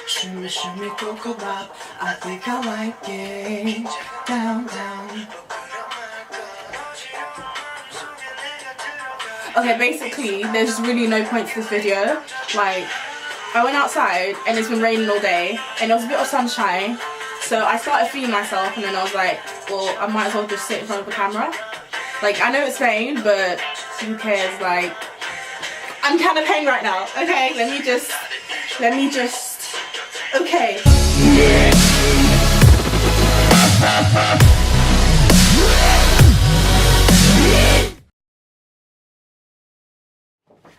Shimmy, shimmy, cocoa bop. I think I like it. Down, down. Okay, basically, there's really no point to this video. Like, I went outside and it's been raining all day and there was a bit of sunshine. So I started feeling myself and then I was like, well, I might as well just sit in front of the camera. Like, I know it's rain, but who cares? Like, I'm kind of paying right now. Okay, let me just, okay.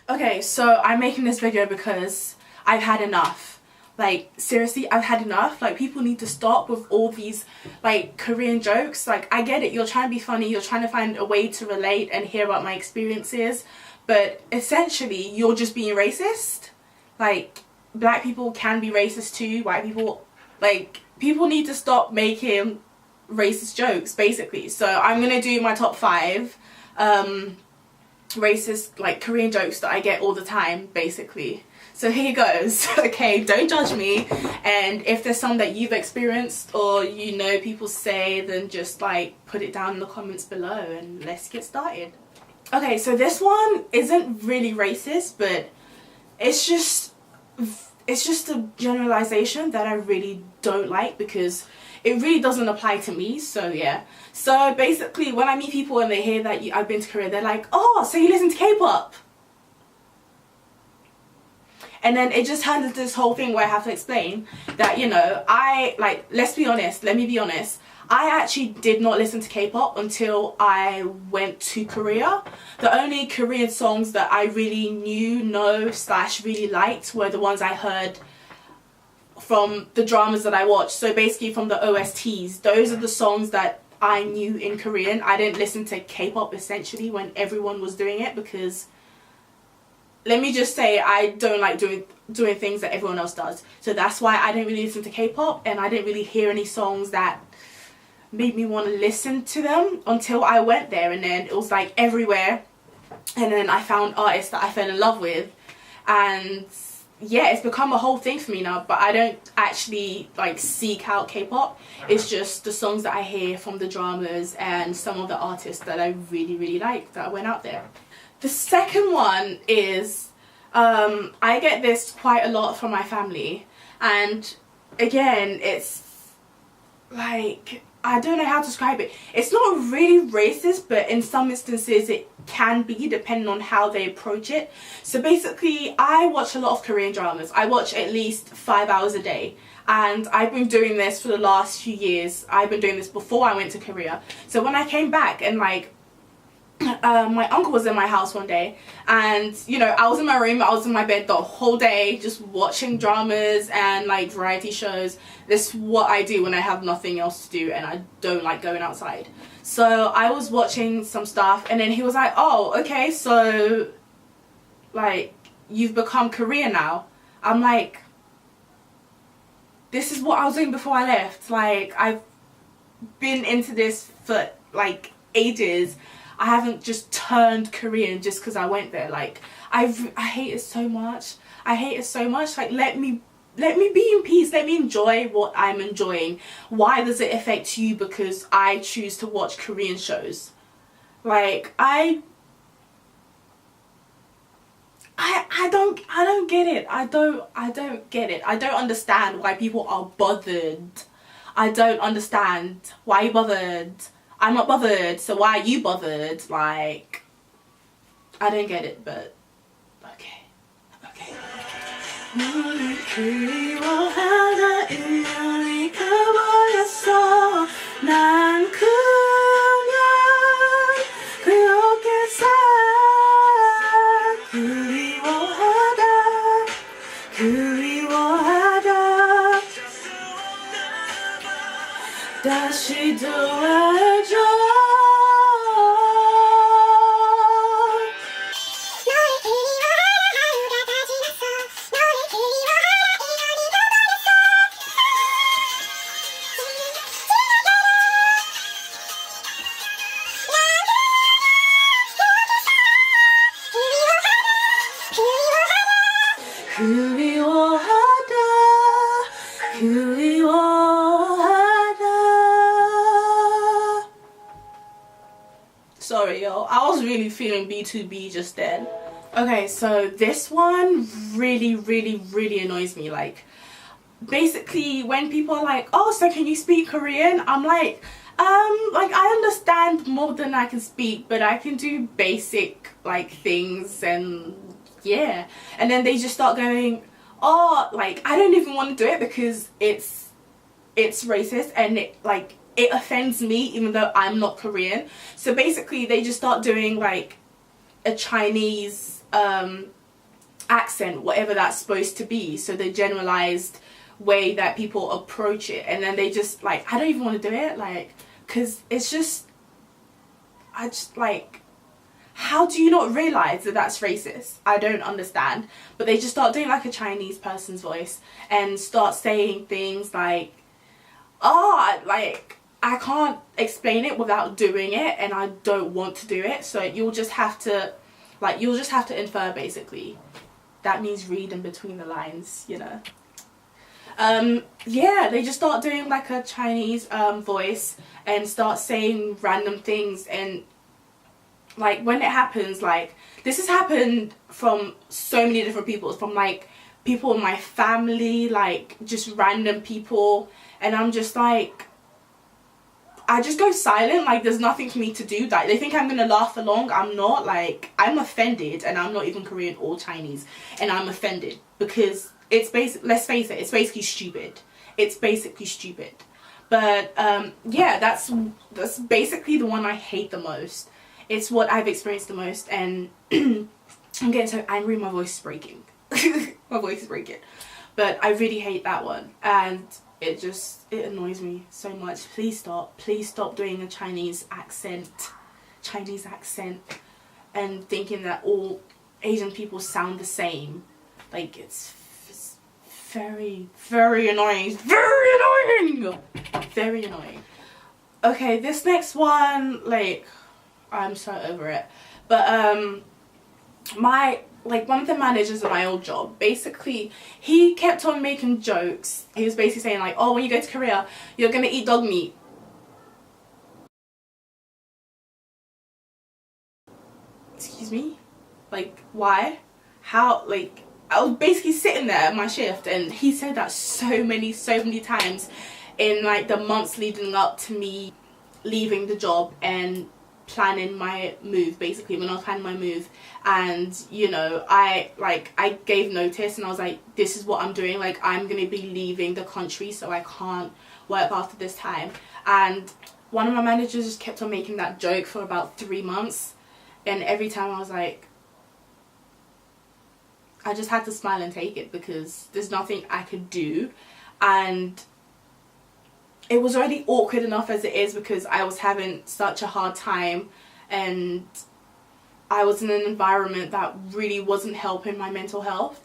Okay, so I'm making this video because I've had enough. Like, seriously, I've had enough. Like, people need to stop with all these, like, Korean jokes. Like, I get it, you're trying to be funny, you're trying to find a way to relate and hear about my experiences, but essentially, you're just being racist. Like, black people can be racist too, white people, like, people need to stop making racist jokes, basically. So, I'm gonna do my top 5, racist, like, Korean jokes that I get all the time, basically. So here goes. Okay, don't judge me, and if there's some that you've experienced or you know people say, then just like put it down in the comments below and let's get started. Okay, so this one isn't really racist, but it's just a generalization that I really don't like because it really doesn't apply to me. So yeah, so basically when I meet people and they hear that I've been to Korea, they're like, oh, so you listen to K-pop? And then it just turns into this whole thing where I have to explain that, you know, let me be honest, I actually did not listen to K-pop until I went to Korea. The only Korean songs that I really really liked were the ones I heard from the dramas that I watched. So basically from the OSTs, those are the songs that I knew in Korean. I didn't listen to K-pop essentially when everyone was doing it because, let me just say, I don't like doing things that everyone else does. So that's why I didn't really listen to K-pop and I didn't really hear any songs that made me want to listen to them until I went there, and then it was like everywhere, and then I found artists that I fell in love with, and yeah, it's become a whole thing for me now. But I don't actually like seek out K-pop. It's just the songs that I hear from the dramas and some of the artists that I really like that I went out there. The second one is, I get this quite a lot from my family, and again, it's like, I don't know how to describe it. It's not really racist, but in some instances it can be, depending on how they approach it. So basically, I watch a lot of Korean dramas. I watch at least 5 hours a day, and I've been doing this for the last few years. I've been doing this before I went to Korea. So when I came back and like, my uncle was in my house one day, and you know, I was in my room, I was in my bed the whole day just watching dramas and like variety shows. This is what I do when I have nothing else to do and I don't like going outside. So I was watching some stuff, and then he was like, oh, okay, so like you've become Korean now. I'm like, this is what I was doing before I left. Like, I've been into this for like ages. I haven't just turned Korean just because I went there. Like, I hate it so much. I hate it so much. Like, let me be in peace. Let me enjoy what I'm enjoying. Why does it affect you because I choose to watch Korean shows? Like, I don't get it. I don't get it. I don't understand why people are bothered. I don't understand why you bothered. I'm not bothered, so why are you bothered? Like, I don't get it, but okay. 다시 도와줘. 그리워하다. really feeling B2B just then. Okay, so this one really, really, really annoys me. Like, basically when people are like, oh, so can you speak Korean? I'm like I understand more than I can speak, but I can do basic like things, and yeah. And then they just start going, oh, like I don't even want to do it because it's racist, and it offends me even though I'm not Korean. So basically they just start doing like a Chinese accent, whatever that's supposed to be, so the generalized way that people approach it, and then they just like, I don't even want to do it, like, because it's just, I just like, how do you not realize that that's racist? I don't understand. But they just start doing like a Chinese person's voice and start saying things like, oh, like I can't explain it without doing it, and I don't want to do it, so you'll just have to infer, basically. That means read in between the lines, you know. Yeah, they just start doing like a Chinese voice and start saying random things, and like when it happens, like this has happened from so many different people, from like people in my family, like just random people, and I'm just like, I just go silent, like there's nothing for me to do. Like they think I'm gonna laugh along, I'm not. Like I'm offended, and I'm not even Korean or Chinese, and I'm offended because it's let's face it, it's basically stupid. It's basically stupid. But yeah, that's basically the one I hate the most. It's what I've experienced the most, and I'm getting so angry, my voice is breaking. My voice is breaking. But I really hate that one, and it annoys me so much. Please stop doing a Chinese accent and thinking that all Asian people sound the same. Like it's very, very annoying. Very annoying. Okay, this next one, like, I'm so over it. But one of the managers at my old job, basically he kept on making jokes. He was basically saying like, oh, when you go to Korea, you're gonna eat dog meat. Excuse me? Like, why? How? Like, I was basically sitting there at my shift, and he said that so many times in like the months leading up to me leaving the job and planning my move. Basically when I was planning my move, and you know, I gave notice, and I was like, this is what I'm doing, like I'm gonna be leaving the country, so I can't work after this time. And one of my managers just kept on making that joke for about 3 months, and every time I was like, I just had to smile and take it because there's nothing I could do. And it was already awkward enough as it is because I was having such a hard time, and I was in an environment that really wasn't helping my mental health.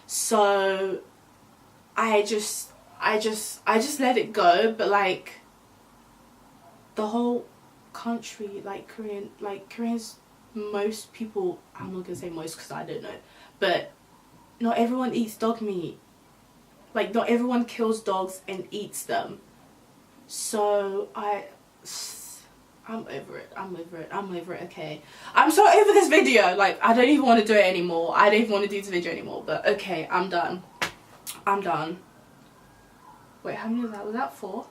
So I just let it go. But like the whole country, like Koreans, most people, I'm not gonna say most because I don't know, but not everyone eats dog meat. Like not everyone kills dogs and eats them. So I'm over it, okay. I'm so over this video, like I don't even want to do it anymore. I don't even want to do this video anymore, but okay, I'm done. Wait, how many was that? Was that 4?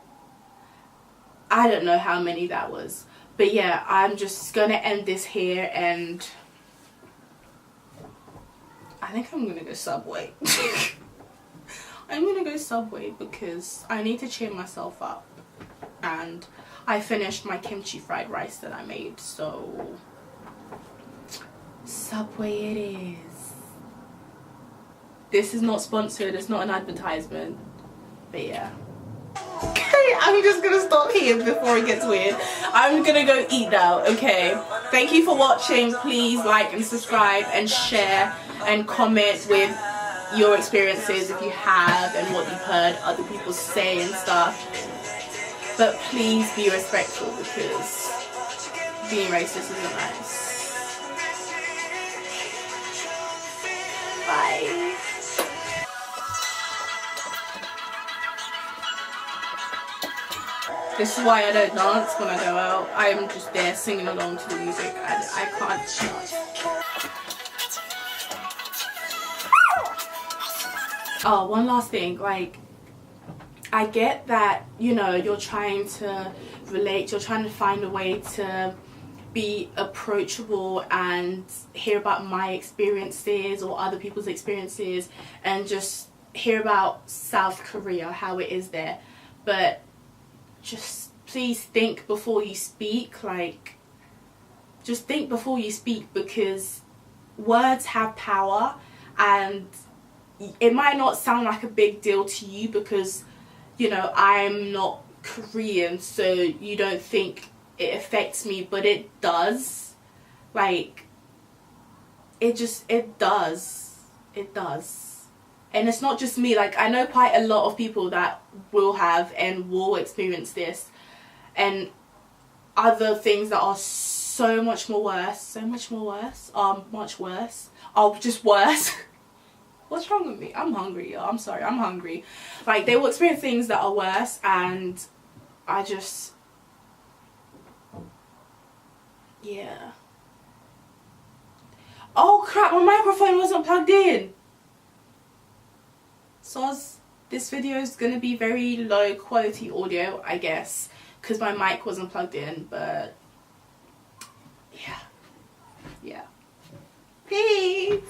I don't know how many that was. But yeah, I'm just gonna end this here, and I think I'm gonna go Subway. I'm gonna go Subway because I need to cheer myself up, and I finished my kimchi fried rice that I made, so Subway it is. This is not sponsored, it's not an advertisement, but yeah. Okay, I'm just gonna stop here before it gets weird. I'm gonna go eat now, okay? Thank you for watching. Please like and subscribe and share and comment with your experiences if you have, and what you've heard other people say and stuff. But please be respectful because being racist isn't nice. Bye. This is why I don't dance when I go out. I am just there singing along to the music and I can't dance. Oh, one last thing, like, I get that, you know, you're trying to relate, you're trying to find a way to be approachable and hear about my experiences or other people's experiences and just hear about South Korea, how it is there. But just please think before you speak. Like, just think before you speak, because words have power, and it might not sound like a big deal to you because, you know, I'm not Korean, so you don't think it affects me, but it does. Like, it does. It does. And it's not just me. Like, I know quite a lot of people that will have and will experience this, and other things that are so much more worse, much worse, just worse. What's wrong with me? I'm hungry, y'all. I'm sorry, I'm hungry. Like, they will experience things that are worse, and I just, yeah. Oh crap, my microphone wasn't plugged in. So this video is gonna be very low quality audio, I guess, because my mic wasn't plugged in, but yeah. Peace.